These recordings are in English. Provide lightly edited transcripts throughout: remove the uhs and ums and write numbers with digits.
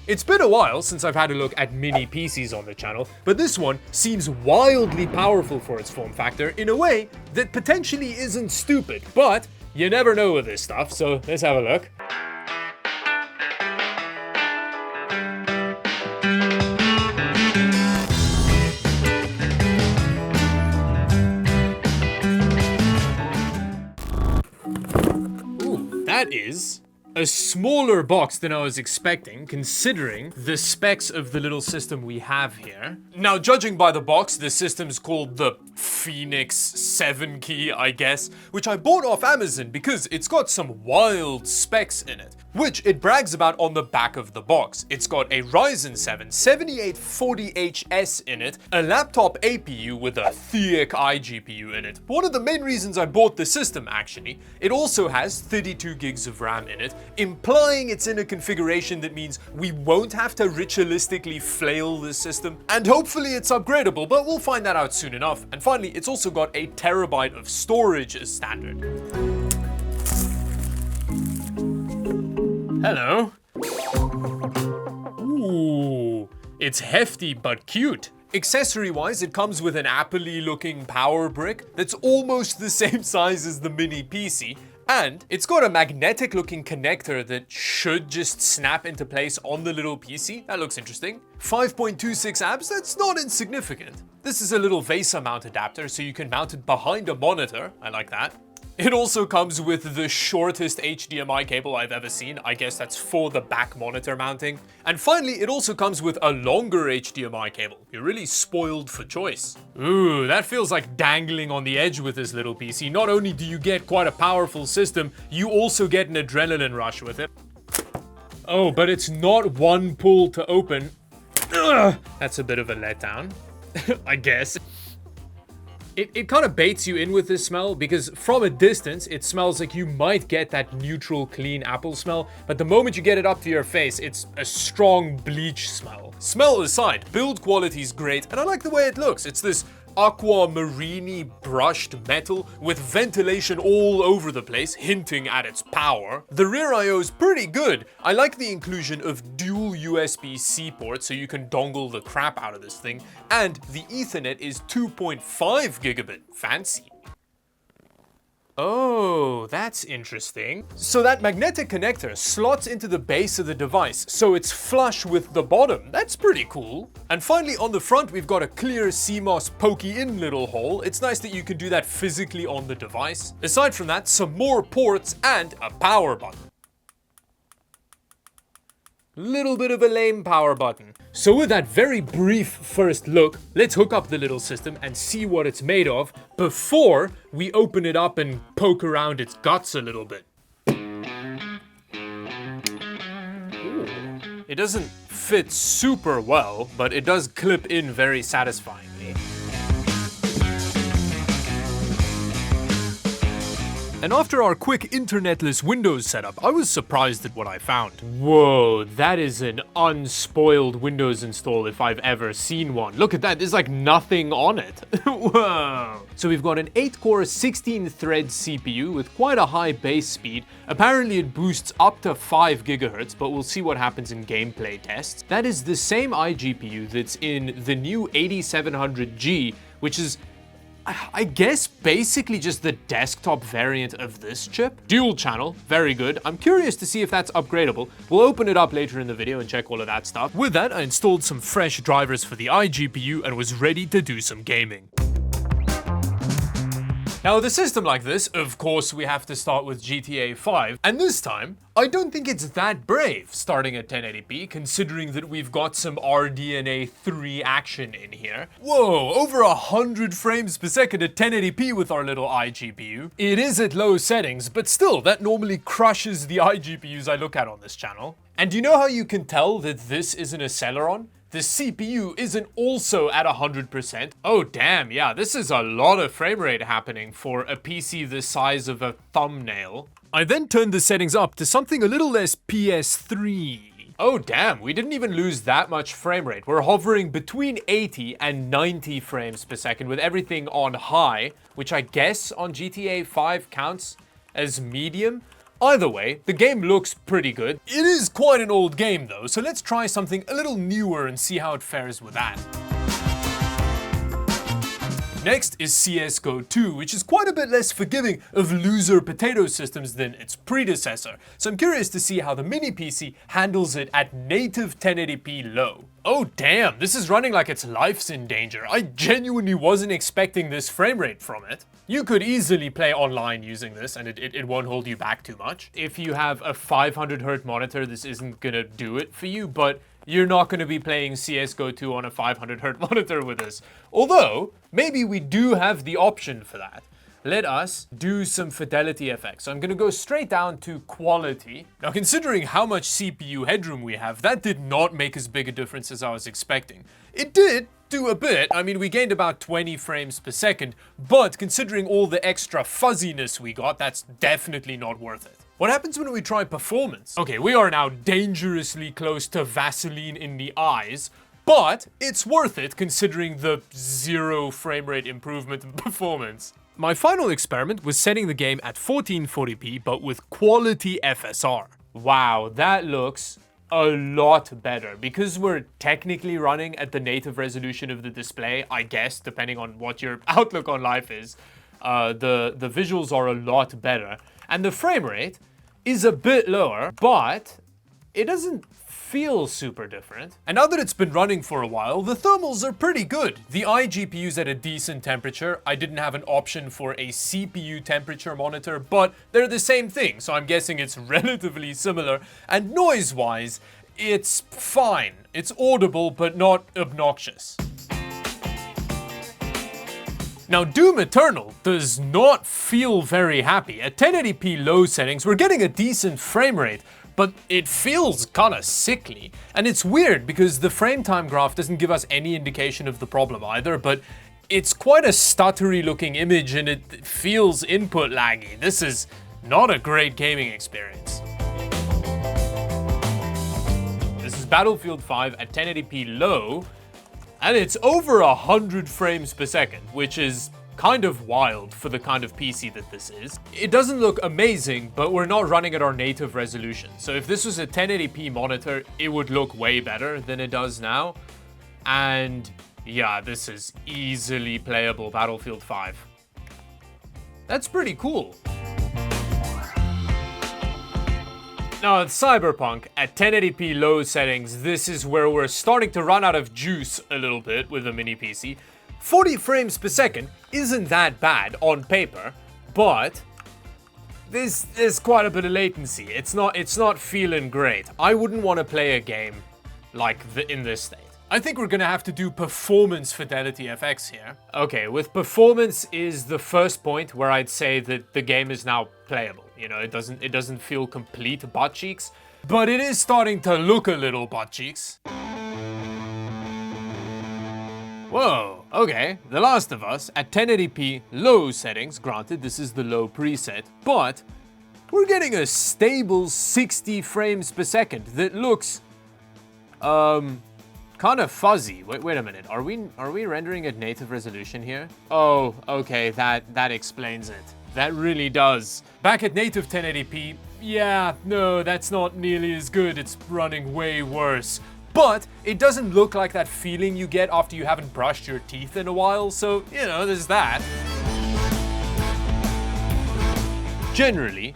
It's been a while since I've had a look at mini PCs on the channel, but this one seems wildly powerful for its form factor in a way that potentially isn't stupid, but you never know with this stuff, so let's have a look. Ooh, that is a smaller box than I was expecting, considering the specs of the little system we have here. Now, judging by the box, the system's called the Phoenix 7 key, I guess, which I bought off Amazon because it's got some wild specs in it, which it brags about on the back of the box. It's got a Ryzen 7 7840HS in it, a laptop APU with a thick iGPU in it. One of the main reasons I bought the system, actually. It also has 32 gigs of RAM in it, implying it's in a configuration that means we won't have to ritualistically flail this system, and hopefully it's upgradable, but we'll find that out soon enough. And finally, it's also got a terabyte of storage as standard. Hello. Ooh, it's hefty but cute. Accessory-wise, it comes with an appley looking power brick that's almost the same size as the mini PC, and it's got a magnetic looking connector that should just snap into place on the little PC. That looks interesting. 5.26 amps, that's not insignificant. This is a little VESA mount adapter, so you can mount it behind a monitor. I like that. It also comes with the shortest HDMI cable I've ever seen. I guess that's for the back monitor mounting. And finally, it also comes with a longer HDMI cable. You're really spoiled for choice. Ooh, that feels like dangling on the edge with this little PC. Not only do you get quite a powerful system, you also get an adrenaline rush with it. Oh, but it's not one pull to open. Ugh, that's a bit of a letdown, I guess. It kind of baits you in with this smell because from a distance, it smells like you might get that neutral, clean apple smell, but the moment you get it up to your face, it's a strong bleach smell. Smell aside, build quality's great, and I like the way it looks. It's this aquamarine-y brushed metal with ventilation all over the place, hinting at its power. The rear I/O is pretty good. I like the inclusion of dual USB-C ports so you can dongle the crap out of this thing, and the Ethernet is 2.5 gigabit. Fancy. Oh, that's interesting. So that magnetic connector slots into the base of the device, so it's flush with the bottom. That's pretty cool. And finally, on the front, we've got a clear CMOS pokey-in little hole. It's nice that you can do that physically on the device. Aside from that, some more ports and a power button. Little bit of a lame power button. So with that very brief first look, let's hook up the little system and see what it's made of before we open it up and poke around its guts a little bit. Ooh. It doesn't fit super well, but it does clip in very satisfyingly. And after our quick internetless Windows setup, I was surprised at what I found. Whoa, that is an unspoiled Windows install if I've ever seen one. Look at that, there's like nothing on it. Whoa. So we've got an 8-core 16-thread CPU with quite a high base speed. Apparently it boosts up to 5 gigahertz, but we'll see what happens in gameplay tests. That is the same iGPU that's in the new 8700G, which is, I guess, basically just the desktop variant of this chip. Dual channel, very good. I'm curious to see if that's upgradable. We'll open it up later in the video and check all of that stuff. With that, I installed some fresh drivers for the iGPU and was ready to do some gaming. Now, with a system like this, of course, we have to start with GTA 5, and this time, I don't think it's that brave starting at 1080p, considering that we've got some RDNA 3 action in here. Whoa, over 100 frames per second at 1080p with our little iGPU. It is at low settings, but still, that normally crushes the iGPUs I look at on this channel. And do you know how you can tell that this isn't a Celeron? The CPU isn't also at 100%. Oh damn, yeah, this is a lot of frame rate happening for a PC the size of a thumbnail. I then turned the settings up to something a little less PS3. Oh damn, we didn't even lose that much frame rate. We're hovering between 80 and 90 frames per second with everything on high, which I guess on GTA 5 counts as medium. Either way, the game looks pretty good. It is quite an old game though, so let's try something a little newer and see how it fares with that. Next is CSGO 2, which is quite a bit less forgiving of loser potato systems than its predecessor. So I'm curious to see how the mini PC handles it at native 1080p low. Oh damn, this is running like its life's in danger. I genuinely wasn't expecting this frame rate from it. You could easily play online using this and it won't hold you back too much. If you have a 500Hz monitor, this isn't gonna do it for you, but you're not going to be playing CSGO 2 on a 500Hz monitor with us. Although, maybe we do have the option for that. Let us do some fidelity effects. So I'm going to go straight down to quality. Now, considering how much CPU headroom we have, that did not make as big a difference as I was expecting. It did do a bit. I mean, we gained about 20 frames per second, but considering all the extra fuzziness we got, that's definitely not worth it. What happens when we try performance? Okay, we are now dangerously close to Vaseline in the eyes, but it's worth it considering the 0 frame rate improvement in performance. My final experiment was setting the game at 1440p, but with quality FSR. Wow, that looks a lot better. Because we're technically running at the native resolution of the display, I guess, depending on what your outlook on life is, the visuals are a lot better. And the frame rate is a bit lower, but it doesn't feel super different. And now that it's been running for a while, the thermals are pretty good. The iGPU's at a decent temperature. I didn't have an option for a CPU temperature monitor, but they're the same thing, so I'm guessing it's relatively similar. And noise-wise, it's fine. It's audible, but not obnoxious. Now, Doom Eternal does not feel very happy. At 1080p low settings, we're getting a decent frame rate, but it feels kinda sickly. And it's weird because the frame time graph doesn't give us any indication of the problem either, but it's quite a stuttery looking image and it feels input laggy. This is not a great gaming experience. This is Battlefield 5 at 1080p low, and it's over 100 frames per second, which is kind of wild for the kind of PC that this is. It doesn't look amazing, but we're not running at our native resolution. So if this was a 1080p monitor, it would look way better than it does now. And yeah, this is easily playable Battlefield 5. That's pretty cool. Now at Cyberpunk, at 1080p low settings, this is where we're starting to run out of juice a little bit with the mini PC. 40 frames per second isn't that bad on paper, but there's quite a bit of latency. It's not feeling great. I wouldn't want to play a game like in this state. I think we're gonna have to do performance fidelity FX here. Okay, with performance is the first point where I'd say that the game is now playable. You know, it doesn't feel complete butt cheeks, but it is starting to look a little butt cheeks. Whoa, okay, The Last of Us at 1080p low settings, granted this is the low preset, but we're getting a stable 60 frames per second that looks kind of fuzzy. Wait a minute, are we rendering at native resolution here? Oh, okay, that explains it. That really does. Back at native 1080p, yeah, no, that's not nearly as good. It's running way worse. But it doesn't look like that feeling you get after you haven't brushed your teeth in a while, so, you know, there's that. Generally,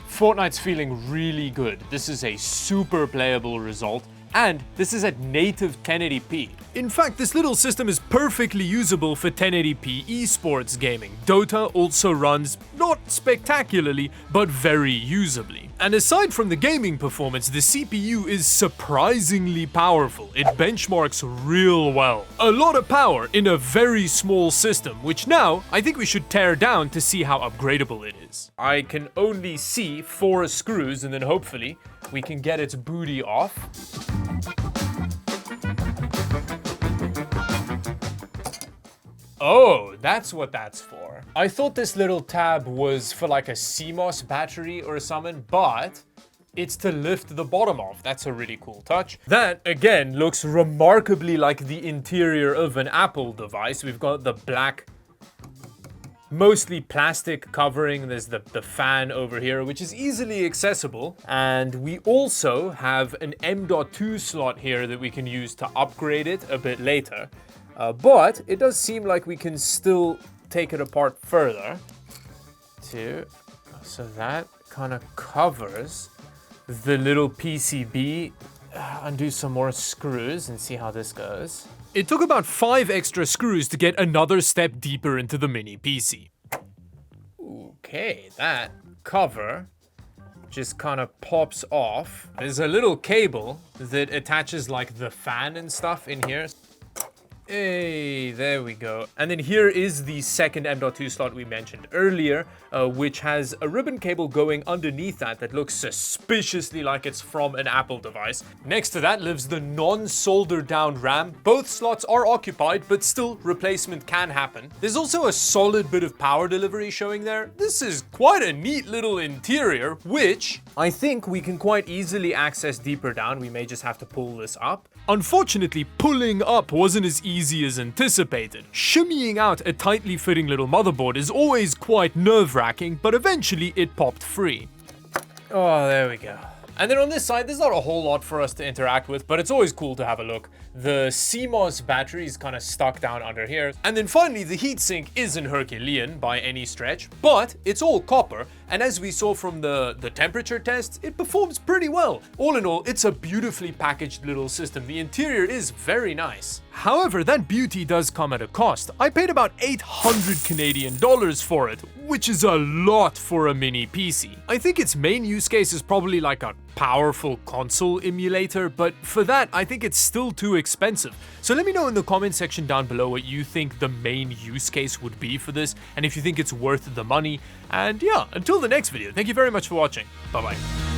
Fortnite's feeling really good. This is a super playable result, and this is at native 1080p. In fact, this little system is perfectly usable for 1080p esports gaming. Dota also runs, not spectacularly, but very usably. And aside from the gaming performance, the CPU is surprisingly powerful. It benchmarks real well. A lot of power in a very small system, which now I think we should tear down to see how upgradable it is. I can only see 4 screws, and then hopefully we can get its booty off. Oh, that's what that's for. I thought this little tab was for like a CMOS battery or something, but it's to lift the bottom off. That's a really cool touch. That, again, looks remarkably like the interior of an Apple device. We've got the black mostly plastic covering. There's the fan over here, which is easily accessible. And we also have an M.2 slot here that we can use to upgrade it a bit later. But it does seem like we can still take it apart further. So that kind of covers the little PCB. Undo some more screws and see how this goes. It took about 5 extra screws to get another step deeper into the mini PC. Okay, that cover just kind of pops off. There's a little cable that attaches like the fan and stuff in here. Hey, there we go. And then here is the second M.2 slot we mentioned earlier, which has a ribbon cable going underneath that looks suspiciously like it's from an Apple device. Next to that lives the non-soldered down RAM. Both slots are occupied, but still replacement can happen. There's also a solid bit of power delivery showing there. This is quite a neat little interior, which I think we can quite easily access deeper down. We may just have to pull this up. Unfortunately, pulling up wasn't as easy as anticipated. Shimmying out a tightly fitting little motherboard is always quite nerve-wracking, but eventually it popped free. Oh, there we go. And then on this side, there's not a whole lot for us to interact with, but it's always cool to have a look. The CMOS battery is kind of stuck down under here. And then finally, the heatsink isn't Herculean by any stretch, but it's all copper. And as we saw from the temperature tests, it performs pretty well. All in all, it's a beautifully packaged little system. The interior is very nice. However, that beauty does come at a cost. I paid about 800 Canadian dollars for it, which is a lot for a mini PC. I think its main use case is probably like a powerful console emulator, but for that, I think it's still too expensive. So let me know in the comment section down below what you think the main use case would be for this, and if you think it's worth the money. And yeah, until the next video, thank you very much for watching. Bye bye.